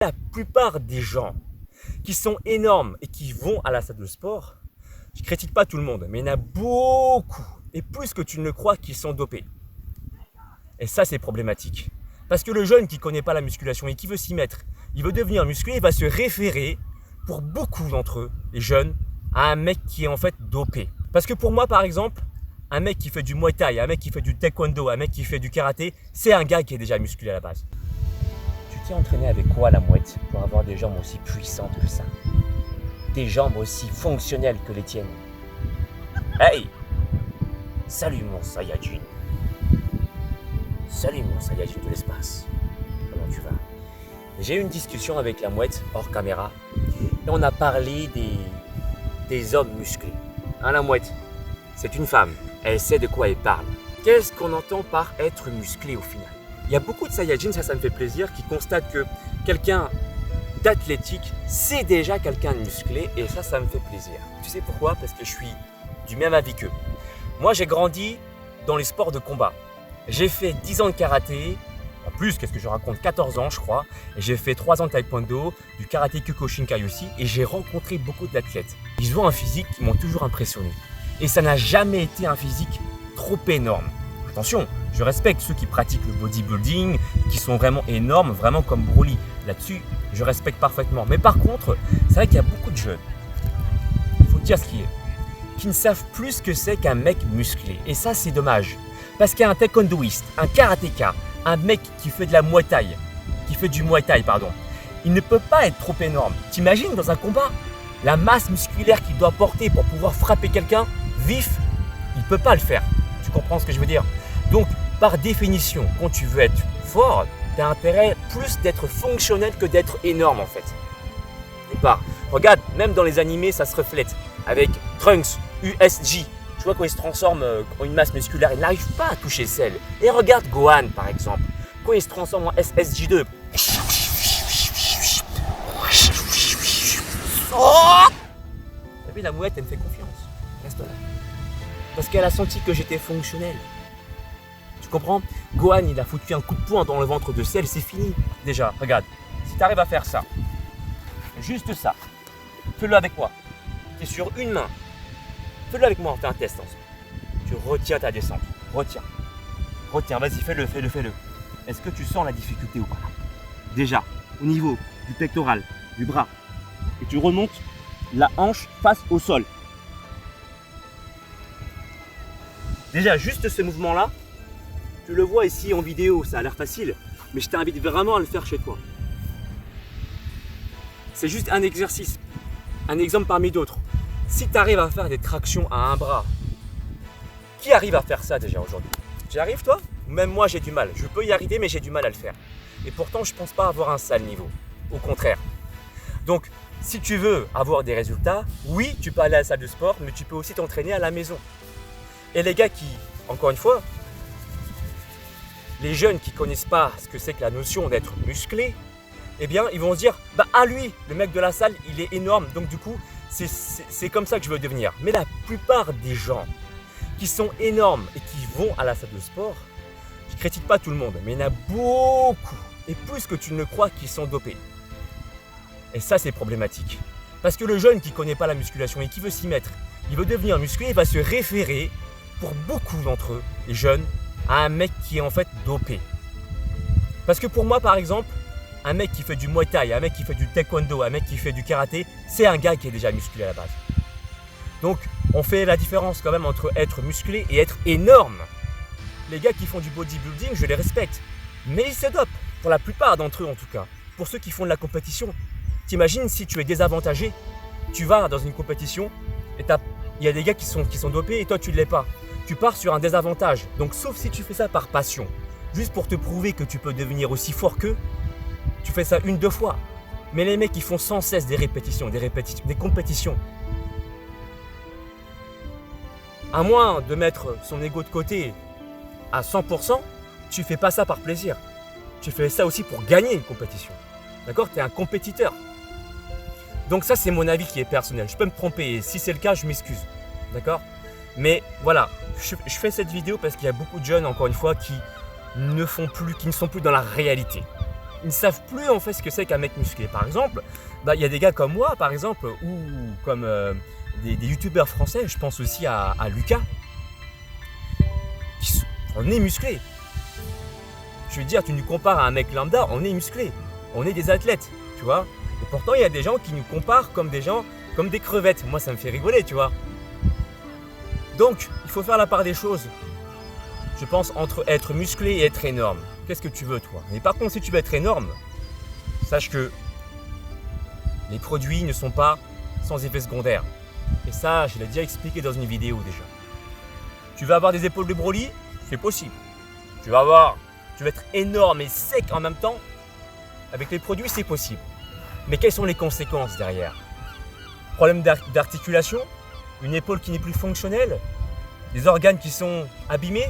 La plupart des gens qui sont énormes et qui vont à la salle de sport, je ne critique pas tout le monde, mais il y en a beaucoup, et plus que tu ne le crois, qui sont dopés. Et ça, c'est problématique. Parce que le jeune qui ne connaît pas la musculation et qui veut s'y mettre, il veut devenir musclé, il va se référer, pour beaucoup d'entre eux, les jeunes, à un mec qui est en fait dopé. Parce que pour moi, par exemple, un mec qui fait du Muay Thai, un mec qui fait du Taekwondo, un mec qui fait du karaté, c'est un gars qui est déjà musclé à la base. Tu t'es entraîné avec quoi la mouette pour avoir des jambes aussi puissantes que ça? Des jambes aussi fonctionnelles que les tiennes? Hey! Salut mon Saiyajin! Salut mon Saiyajin de l'espace! Comment tu vas? J'ai eu une discussion avec la mouette hors caméra et on a parlé des hommes musclés. Hein, la mouette, c'est une femme, elle sait de quoi elle parle. Qu'est-ce qu'on entend par être musclé au final? Il y a beaucoup de Saiyajins, ça me fait plaisir, qui constatent que quelqu'un d'athlétique, c'est déjà quelqu'un de musclé et ça me fait plaisir. Tu sais pourquoi? Parce que je suis du même avis qu'eux. Moi, j'ai grandi dans les sports de combat. J'ai fait 10 ans de karaté, en plus, qu'est-ce que je raconte, 14 ans je crois, et j'ai fait 3 ans de taekwondo, du karaté Kyokushinkai aussi, et j'ai rencontré beaucoup d'athlètes. Ils ont un physique qui m'ont toujours impressionné. Et ça n'a jamais été un physique trop énorme. Attention, je respecte ceux qui pratiquent le bodybuilding, qui sont vraiment énormes, vraiment comme Broly. Là-dessus, je respecte parfaitement. Mais par contre, c'est vrai qu'il y a beaucoup de jeunes, il faut dire ce qui est, qui ne savent plus ce que c'est qu'un mec musclé. Et ça, c'est dommage. Parce qu'un taekwondoïste, un karatéka, un mec qui fait de la Muay Thai, il ne peut pas être trop énorme. T'imagines dans un combat, la masse musculaire qu'il doit porter pour pouvoir frapper quelqu'un vif, il ne peut pas le faire. Tu comprends ce que je veux dire? Donc, par définition, quand tu veux être fort, tu as intérêt plus d'être fonctionnel que d'être énorme en fait. Et regarde, même dans les animés, ça se reflète. Avec Trunks, USG, tu vois quand il se transforme en une masse musculaire, il n'arrive pas à toucher Cell. Et regarde Gohan par exemple, quand il se transforme en SSJ2. T'as vu, la mouette, elle me fait confiance. Reste là. Parce qu'elle a senti que j'étais fonctionnel. Tu comprends? Gohan, il a foutu un coup de poing dans le ventre de Cell, c'est fini. Déjà, regarde, si tu arrives à faire ça, juste ça, fais-le avec moi. Tu es sur une main. Fais-le avec moi, on fait un test ensemble. Tu retiens ta descente. Retiens, vas-y, fais-le. Est-ce que tu sens la difficulté ou pas? Déjà, au niveau du pectoral, du bras, et tu remontes la hanche face au sol. Déjà, juste ce mouvement-là, tu le vois ici en vidéo, ça a l'air facile, mais je t'invite vraiment à le faire chez toi. C'est juste un exercice, un exemple parmi d'autres. Si tu arrives à faire des tractions à un bras, qui arrive à faire ça déjà aujourd'hui? Tu y arrives toi? Même moi j'ai du mal. Je peux y arriver mais j'ai du mal à le faire. Et pourtant je ne pense pas avoir un sale niveau. Au contraire. Donc si tu veux avoir des résultats, oui tu peux aller à la salle de sport, mais tu peux aussi t'entraîner à la maison. Et les gars qui, encore une fois, les jeunes qui ne connaissent pas ce que c'est que la notion d'être musclé, eh bien ils vont se dire, lui, le mec de la salle, il est énorme, donc du coup, c'est comme ça que je veux devenir. Mais la plupart des gens qui sont énormes et qui vont à la salle de sport, je ne critique pas tout le monde, mais il y en a beaucoup, et plus que tu ne le crois, qui sont dopés. Et ça, c'est problématique. Parce que le jeune qui ne connaît pas la musculation et qui veut s'y mettre, il veut devenir musclé, il va se référer, pour beaucoup d'entre eux, les jeunes, à un mec qui est en fait dopé. Parce que pour moi, par exemple, un mec qui fait du Muay Thai, un mec qui fait du Taekwondo, un mec qui fait du karaté, c'est un gars qui est déjà musclé à la base. Donc, on fait la différence quand même entre être musclé et être énorme. Les gars qui font du bodybuilding, je les respecte. Mais ils se dopent, pour la plupart d'entre eux en tout cas. Pour ceux qui font de la compétition. T'imagines si tu es désavantagé, tu vas dans une compétition et il y a des gars qui sont dopés et toi tu ne l'es pas. Tu pars sur un désavantage. Donc, sauf si tu fais ça par passion, juste pour te prouver que tu peux devenir aussi fort qu'eux, tu fais ça 1-2 fois. Mais les mecs qui font sans cesse des compétitions, à moins de mettre son ego de côté à 100%, tu fais pas ça par plaisir. Tu fais ça aussi pour gagner une compétition. D'accord? Tu es un compétiteur. Donc ça, c'est mon avis qui est personnel. Je peux me tromper et si c'est le cas, je m'excuse. D'accord? Mais voilà, je fais cette vidéo parce qu'il y a beaucoup de jeunes, encore une fois, qui ne sont plus dans la réalité. Ils ne savent plus en fait ce que c'est qu'un mec musclé. Par exemple, il y a des gars comme moi, par exemple, ou comme des youtubeurs français, je pense aussi à Lucas, on est musclé. Je veux dire, tu nous compares à un mec lambda, on est musclé. On est des athlètes, tu vois. Et pourtant, il y a des gens qui nous comparent comme des gens, comme des crevettes. Moi, ça me fait rigoler, tu vois. Donc, il faut faire la part des choses. Je pense entre être musclé et être énorme. Qu'est-ce que tu veux, toi? Mais par contre, si tu veux être énorme, sache que les produits ne sont pas sans effet secondaire. Et ça, je l'ai déjà expliqué dans une vidéo déjà. Tu vas avoir des épaules de Broly, c'est possible. Tu vas être énorme et sec en même temps. Avec les produits, c'est possible. Mais quelles sont les conséquences derrière? Problème d'articulation, une épaule qui n'est plus fonctionnelle, des organes qui sont abîmés,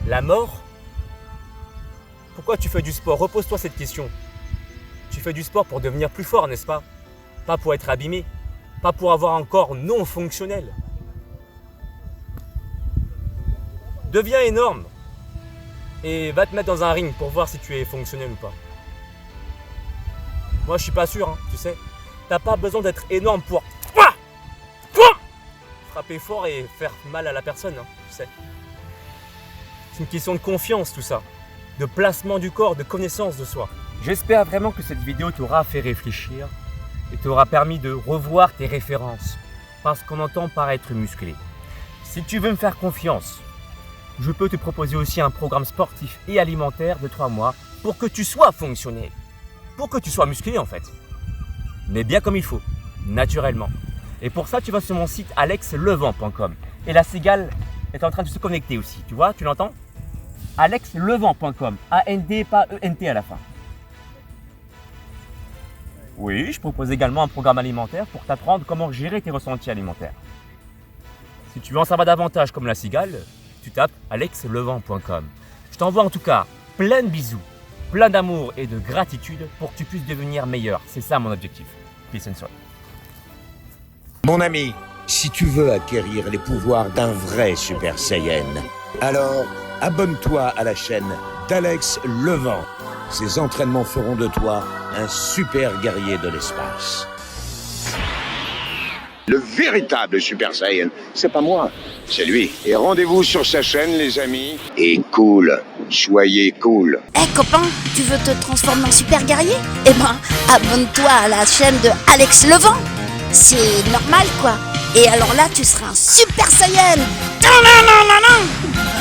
la mort. Pourquoi tu fais du sport? Repose-toi cette question. Tu fais du sport pour devenir plus fort, n'est-ce pas? Pas pour être abîmé, pas pour avoir un corps non fonctionnel. Deviens énorme et va te mettre dans un ring pour voir si tu es fonctionnel ou pas. Moi, je suis pas sûr, hein, tu sais. T'as pas besoin d'être énorme pour frapper fort et faire mal à la personne, hein, tu sais. C'est une question de confiance, tout ça. De placement du corps, de connaissance de soi. J'espère vraiment que cette vidéo t'aura fait réfléchir et t'aura permis de revoir tes références. Parce qu'on entend par être musclé. Si tu veux me faire confiance, je peux te proposer aussi un programme sportif et alimentaire de 3 mois pour que tu sois fonctionnel. Pour que tu sois musclé en fait. Mais bien comme il faut, naturellement. Et pour ça, tu vas sur mon site alexlevent.com. Et la cigale est en train de se connecter aussi. Tu vois, tu l'entends? alexlevent.com. A-N-D, pas E-N-T à la fin. Oui, je propose également un programme alimentaire pour t'apprendre comment gérer tes ressentis alimentaires. Si tu veux en savoir davantage comme la cigale, tu tapes alexlevent.com. Je t'envoie en tout cas plein de bisous, plein d'amour et de gratitude pour que tu puisses devenir meilleur. C'est ça mon objectif. Peace and soul. Mon ami, si tu veux acquérir les pouvoirs d'un vrai Super Saiyan, alors abonne-toi à la chaîne d'Alex Levent. Ces entraînements feront de toi un super guerrier de l'espace. Le véritable Super Saiyan, c'est pas moi, c'est lui. Et rendez-vous sur sa chaîne, les amis. Et cool, soyez cool. Eh copain, tu veux te transformer en super guerrier? Eh ben, abonne-toi à la chaîne de Alex Levent. C'est normal quoi. Et alors là, tu seras un Super Saiyan. Non, non, non, non, non.